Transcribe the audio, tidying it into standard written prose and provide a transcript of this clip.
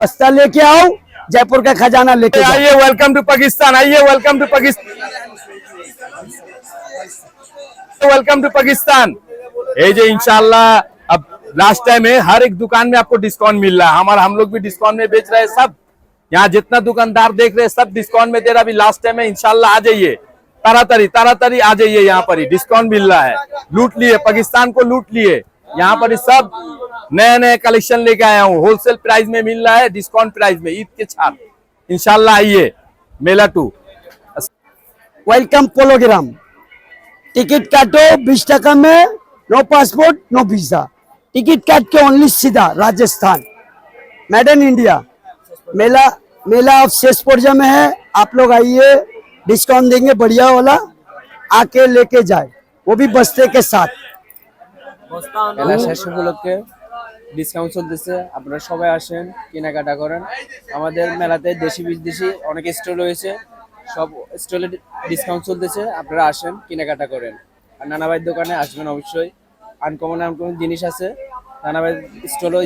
रास्ता लेके आओ, जयपुर का खजाना लेके जाओ। आइए, वेलकम टू पाकिस्तान। आइए, welcome to Pakistan. Welcome to Pakistan. ये जो इंशाल्लाह अब लास्ट टाइम है, हर एक दुकान में आपको डिस्काउंट मिल रहा है। हम लोग भी डिस्काउंट में बेच रहे हैं। सब यहाँ जितना दुकानदार देख रहे हैं सब डिस्काउंट में दे रहा। अभी लास्ट टाइम है, इंशाल्लाह आ जाइए, तारातरी आ जाइए। यहाँ पर ही डिस्काउंट मिल रहा है। लूट लिए, पाकिस्तान को लूट लिए। यहाँ पर ही सब नए नए कलेक्शन लेके आया हूँ। होलसेल प्राइस में मिल रहा है, डिस्काउंट प्राइस में, ईद के छाप। इंशाल्लाह आइए मेला 2। वेलकम पोलोग्राम। टिकट काटो 20 টাকা में, no passport no visa. Ticket काट के ओनली सीधा राजस्थान, मेड इन इंडिया। मेला अब शेष पर्याय में है। आप लोग आइए, डिस्काउंट देंगे बढ़िया वाला, आके लेके जाए, वो भी बस्ते के साथ। মেলা শেষ উপলক্ষে ডিসকাউন্ট চলতেছে, আপনারা সবাই আসেন, কেনাকাটা করেন। আমাদের মেলাতে দেশি বিদেশি অনেক স্টল রয়েছে, সব স্টলে ডিসকাউন্ট চলতেছে, আপনারা আসেন, কেনাকাটা করেন। আর নানাভাইয়ের দোকানে আসবেন অবশ্যই, আনকমন জিনিস আছে। নানাভাই স্টলও